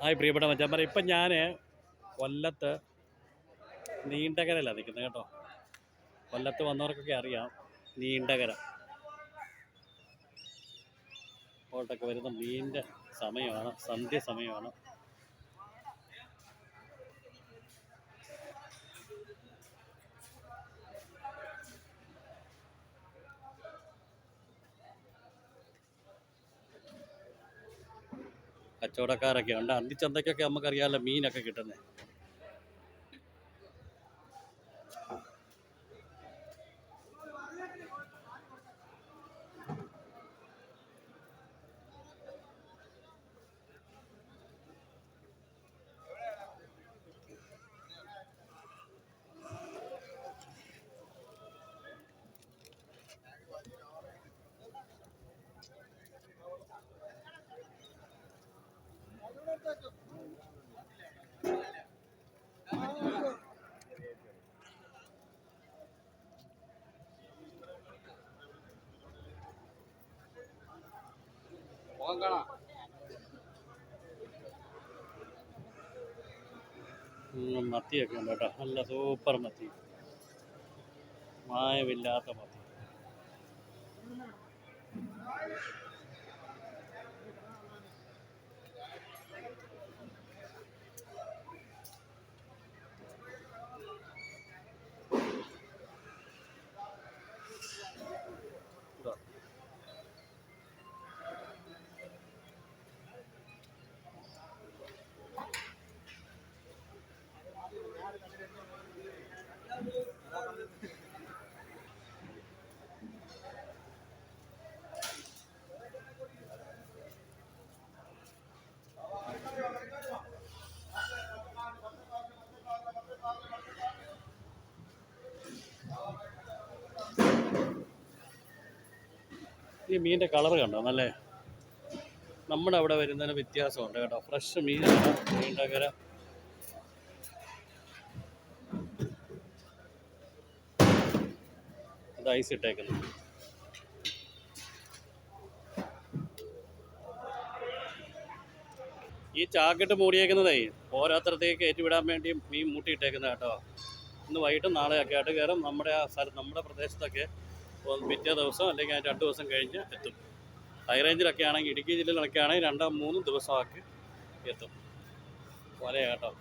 Hi പ്രിയപ്പെട്ട മച്ചാന്മാരെ, ഇപ്പം ഞാൻ കൊല്ലത്ത് നീണ്ടകരയിലാണ് നിൽക്കുന്നത് കേട്ടോ. കൊല്ലത്ത് വന്നവർക്കൊക്കെ അറിയാം നീണ്ടകര. അങ്ങോട്ടൊക്കെ വരുന്ന മീനിൻ്റെ സമയമാണ്, സന്ധ്യ സമയമാണ്. കച്ചവടക്കാരൊക്കെ ഉണ്ട്. അന്തിച്ചന്തയ്ക്കൊക്കെ നമുക്കറിയാമല്ലോ മീനൊക്കെ കിട്ടുന്നത്. മത്തിയൊക്കെ ഉണ്ട് കേട്ടോ, നല്ല സൂപ്പർ മത്തി, മായമില്ലാത്ത മത്തി. ഈ മീനിൻ്റെ കളർ കണ്ടോ, നല്ല നമ്മുടെ അവിടെ വരുന്നതിന് വ്യത്യാസമുണ്ട് കേട്ടോ. ഫ്രഷ് മീനാണ് നീണ്ടകര. ഇത് ഐസ് ഇട്ടേക്കുന്നു. ഈ ചാക്കിട്ട് മൂടിയേക്കുന്നതേ ഓരോരുത്തരത്തേക്ക് കയറ്റിവിടാൻ വേണ്ടി മീൻ മൂട്ടിയിട്ടേക്കുന്നത് കേട്ടോ. ഇന്ന് വൈകിട്ടും നാളെയൊക്കെ ആയിട്ട് കയറും. നമ്മുടെ ആ സ്ഥലം, നമ്മുടെ പ്രദേശത്തൊക്കെ പിറ്റേ ദിവസം അല്ലെങ്കിൽ 2 ദിവസം കഴിഞ്ഞ് എത്തും. ഹൈ റേഞ്ചിലൊക്കെ ആണെങ്കിൽ, ഇടുക്കി ജില്ലയിലൊക്കെ ആണെങ്കിൽ 2-3 ദിവസമാക്കി എത്തും വല കേട്ടോ.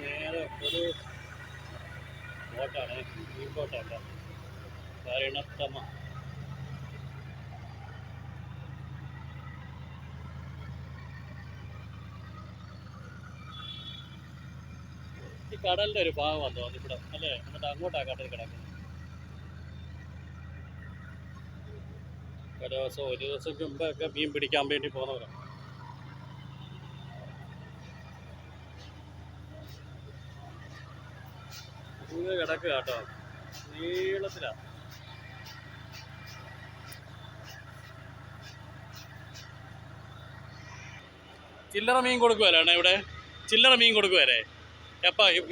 നേരെ ഒരു ബോട്ടാണ്, ഈ ബോട്ടല്ല, കരുണത്തമ്മ. ഈ കടലിൻ്റെ ഒരു ഭാഗമാണ് തോന്നുന്നു ഇവിടെ അല്ലേ, എന്നിട്ട് അങ്ങോട്ടാണ് കടൽ കിടക്കുന്നത്. ഒരു ദിവസം മുമ്പൊക്കെ മീൻ പിടിക്കാൻ വേണ്ടി പോകുന്നവരാണ്. ഇത് കിടക്കുക കേട്ടോ, നീളത്തിലാണ്. ചില്ലറ മീൻ കൊടുക്കുവല്ലേ ഇവിടെ, ചില്ലറ മീൻ കൊടുക്കുവല്ലേ?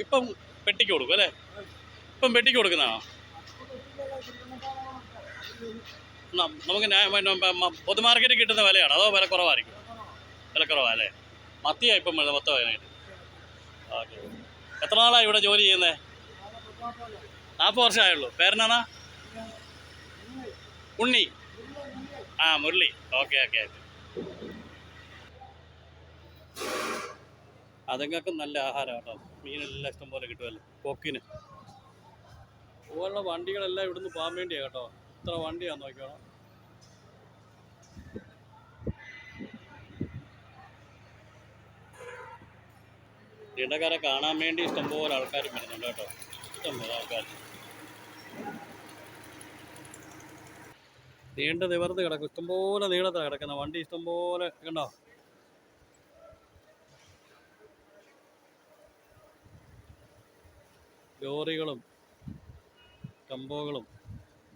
ഇപ്പം പെട്ടിക്ക് കൊടുക്കും അല്ലേ? ഇപ്പം പെട്ടിക്ക് കൊടുക്കുന്നതാണോ? നമുക്ക് പൊതുമാർക്കറ്റിൽ കിട്ടുന്ന വിലയാണോ അതോ വില കുറവായിരിക്കും? വില കുറവല്ലേ? മത്തിയാണ് ഇപ്പം മൊത്തമായിട്ട്. ഓക്കെ. എത്ര നാളാണ് ഇവിടെ ജോലി ചെയ്യുന്നത്? 40 വർഷമായുള്ളൂ. പേരെന്നാ? ഉണ്ണി. ആ, മുരളി. ഓക്കെ. അതുങ്ങൾക്ക് നല്ല ആഹാരം കേട്ടോ. മീനെല്ലാം ഇഷ്ടം പോലെ കിട്ടുമല്ലോ. കൊക്കിന് പോലുള്ള വണ്ടികളെല്ലാം ഇവിടുന്ന് പോകാൻ വേണ്ടിയാണ് കേട്ടോ. ഇത്ര വണ്ടിയാന്ന് നോക്കിയോളാം. നീണ്ടകര കാണാൻ വേണ്ടി ഇഷ്ടംപോലെ ആൾക്കാരും വരുന്നുണ്ട് കേട്ടോ. ഇഷ്ടംപോലെ ആൾക്കാർ. നീണ്ട നിവർന്ന് കിടക്കും, ഇഷ്ടംപോലെ നീളത്തിലാണ് കിടക്കുന്ന വണ്ടി, ഇഷ്ടംപോലെ കണ്ടോ. ലോറികളും ടെമ്പോകളും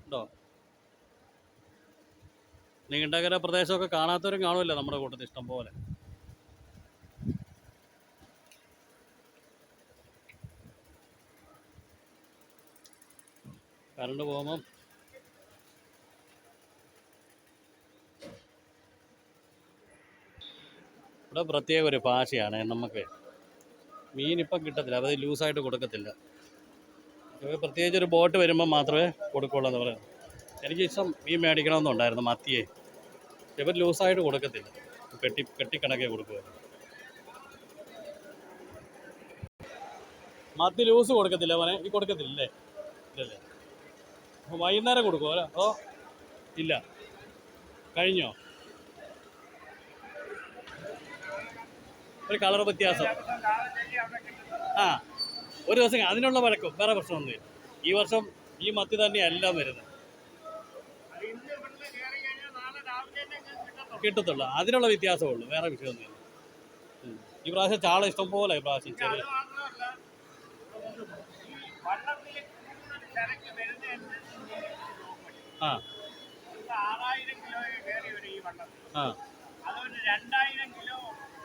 ഉണ്ടോ. നീണ്ടകര പ്രദേശമൊക്കെ കാണാത്തവരും കാണുമല്ലോ നമ്മുടെ കൂട്ടത്തിൽ ഇഷ്ടം പോലെ. കറണ്ട് പോകുമ്പം ഇവിടെ പ്രത്യേക ഒരു ഭാഷയാണ്. നമുക്ക് മീനിപ്പം കിട്ടത്തില്ല, അത് ലൂസായിട്ട് കൊടുക്കത്തില്ല. പ്രത്യേകിച്ച് ഒരു ബോട്ട് വരുമ്പോൾ മാത്രമേ കൊടുക്കുള്ളൂ എന്ന് പറയുന്നത്. എനിക്കിഷ്ടം മീൻ മേടിക്കണമെന്നുണ്ടായിരുന്നു, മത്തിയെ. ഇവർ ലൂസായിട്ട് കൊടുക്കത്തില്ല, കെട്ടിക്കണക്കെ കൊടുക്കുമായിരുന്നു. മത്തി ലൂസ് കൊടുക്കത്തില്ല മോനെ, ഈ കൊടുക്കത്തില്ലേ? ഇല്ലല്ലേ? വൈകുന്നേരം കൊടുക്കുമോ? അതോ ഇല്ല, കഴിഞ്ഞോ? ഒരു കളർ വ്യത്യാസം. ആ, ഒരു ദിവസം അതിനുള്ള വഴക്കും വേറെ പ്രശ്നമൊന്നുമില്ല. ഈ വർഷം ഈ മത്തി തന്നെയല്ല വരുന്നത്, കിട്ടത്തുള്ളൂ. അതിനുള്ള വ്യത്യാസമുള്ളൂ, വേറെ വിഷയമൊന്നുമില്ല. ഈ പ്രാവശ്യം ചാള ഇഷ്ടം പോലെ. ഈ പ്രാവശ്യം ചെറിയ ആ ആ അതുകൊണ്ട് 2000 കിലോ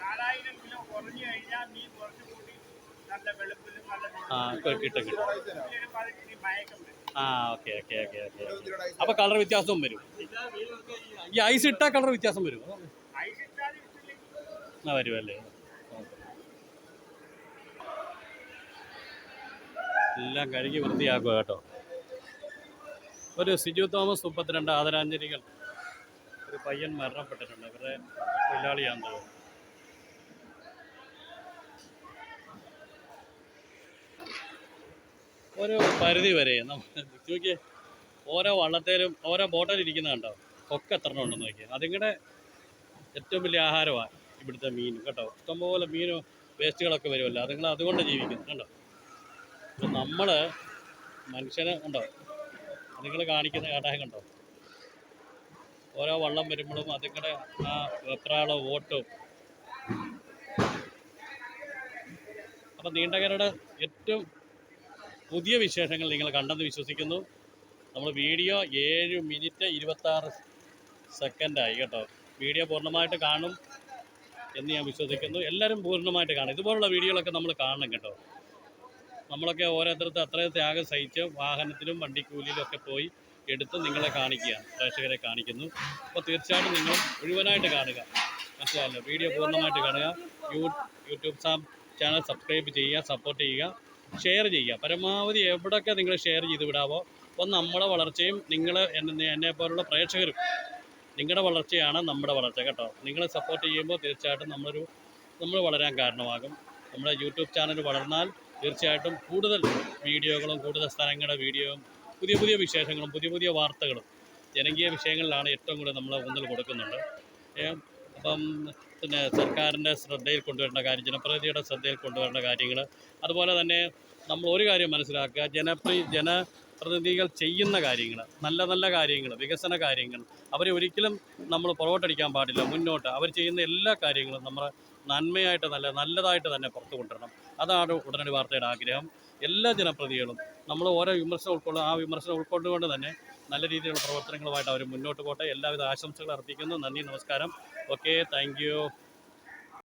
4000 കിലോ കുറഞ്ഞു കഴിഞ്ഞാൽ മീൻ കുറച്ച് കൂടി നല്ല വെളുപ്പിലും നല്ല കിട്ടും. മയക്കം വരും. ആ ഓക്കെ ഓക്കെ ഓക്കെ ഓക്കെ. അപ്പോൾ കളർ വ്യത്യാസവും വരും. ഈ ഐസ് ഇട്ടാൽ കളർ വ്യത്യാസം വരും. ആ വരുമല്ലേ? എല്ലാം കഴുകി വൃത്തിയാക്കുക കേട്ടോ. ഒരു സിജു തോമസ് 32 ആദരാഞ്ജലികൾ. ഒരു പയ്യൻ മരണപ്പെട്ടിട്ടുണ്ട്, ഇവരുടെ തൊഴിലാളിയാണെന്ന് തോന്നുന്നു. ഒരു പരിധി വരെ നോക്കിയേ, ഓരോ വള്ളത്തേലും ഓരോ ബോട്ടിൽ ഇരിക്കുന്ന കണ്ടോ, കൊക്ക് എത്ര ഉണ്ടെന്ന് നോക്കിയാൽ. അതിങ്ങളുടെ ഏറ്റവും വലിയ ആഹാരമാണ് ഇവിടുത്തെ മീൻ കേട്ടോ. ഇഷ്ടംപോലെ മീനും വേസ്റ്റുകളൊക്കെ വരുമല്ലോ, അതുകൊണ്ട് ജീവിക്കുന്നു കണ്ടോ. അപ്പം നമ്മൾ മനുഷ്യനെ കണ്ടോ, അതുങ്ങൾ കാണിക്കുന്ന കാട്ടായം കണ്ടോ. ഓരോ വള്ളം വരുമ്പോഴും അതുങ്ങളുടെ ആ വെപ്രാളവും ഓട്ടും. അപ്പം നീണ്ടകരയുടെ ഏറ്റവും പുതിയ വിശേഷങ്ങൾ നിങ്ങൾ കണ്ടെന്ന് വിശ്വസിക്കുന്നു. നമ്മൾ വീഡിയോ 7 മിനിറ്റ് 26 സെക്കൻഡായി കേട്ടോ. വീഡിയോ പൂർണ്ണമായിട്ട് കാണും എന്ന് ഞാൻ വിശ്വസിക്കുന്നു. എല്ലാവരും പൂർണ്ണമായിട്ട് കാണും. ഇതുപോലുള്ള വീഡിയോകളൊക്കെ നമ്മൾ കാണണം കേട്ടോ. നമ്മളൊക്കെ ഓരോരുത്തർക്ക് അത്രയും ത്യാഗം സഹിച്ച് വാഹനത്തിലും വണ്ടിക്കൂലിയിലും ഒക്കെ പോയി എടുത്ത് നിങ്ങളെ കാണിക്കുകയാണ്, പ്രേക്ഷകരെ കാണിക്കുന്നു. അപ്പോൾ തീർച്ചയായിട്ടും നിങ്ങൾ മുഴുവനായിട്ട് കാണുക, മനസ്സിലായല്ലോ. വീഡിയോ പൂർണ്ണമായിട്ട് കാണുക. യൂട്യൂബ് ചാനൽ സബ്സ്ക്രൈബ് ചെയ്യുക, സപ്പോർട്ട് ചെയ്യുക, ഷെയർ ചെയ്യുക. പരമാവധി എവിടെയൊക്കെ നിങ്ങൾ ഷെയർ ചെയ്ത് വിടാവോ. അപ്പോൾ നമ്മുടെ വളർച്ചയും എന്നെപ്പോലുള്ള പ്രേക്ഷകരും, നിങ്ങളുടെ വളർച്ചയാണ് നമ്മുടെ വളർച്ച കേട്ടോ. നിങ്ങളെ സപ്പോർട്ട് ചെയ്യുമ്പോൾ തീർച്ചയായിട്ടും നമ്മൾ വളരാൻ കാരണമാകും. നമ്മുടെ യൂട്യൂബ് ചാനൽ വളർന്നാൽ തീർച്ചയായിട്ടും കൂടുതൽ വീഡിയോകളും കൂടുതൽ സ്ഥലങ്ങളുടെ വീഡിയോയും പുതിയ വിശേഷങ്ങളും പുതിയ വാർത്തകളും ജനകീയ വിഷയങ്ങളിലാണ് ഏറ്റവും കൂടുതൽ നമ്മൾ ഊന്നൽ കൊടുക്കുന്നുണ്ട്. അപ്പം പിന്നെ സർക്കാരിൻ്റെ ശ്രദ്ധയിൽ കൊണ്ടുവരേണ്ട കാര്യം, ജനപ്രതിനിധിയുടെ ശ്രദ്ധയിൽ കൊണ്ടുവരേണ്ട കാര്യങ്ങൾ, അതുപോലെ തന്നെ നമ്മൾ ഒരു കാര്യം മനസ്സിലാക്കുക, ജനപ്രതിനിധികൾ ചെയ്യുന്ന കാര്യങ്ങൾ, നല്ല കാര്യങ്ങൾ, വികസന കാര്യങ്ങൾ, അവരെ ഒരിക്കലും നമ്മൾ പുറകോട്ടടിക്കാൻ പാടില്ല. മുന്നോട്ട് അവർ ചെയ്യുന്ന എല്ലാ കാര്യങ്ങളും നമ്മൾ നന്മയായിട്ട് നല്ലതായിട്ട് തന്നെ പുറത്തു കൊണ്ടുവരണം. അതാണ് ഉടനടി വാർത്തയുടെ ആഗ്രഹം. എല്ലാ ജനപ്രതിനിധികളും നമ്മൾ ഓരോ വിമർശനം ആ വിമർശനം ഉൾക്കൊണ്ടുകൊണ്ട് തന്നെ നല്ല രീതിയിലുള്ള പ്രവർത്തനങ്ങളുമായിട്ട് അവർ മുന്നോട്ട് പോട്ടെ. എല്ലാവിധ ആശംസകൾ അർപ്പിക്കുന്നു. നന്ദി, നമസ്കാരം. Okay, thank you.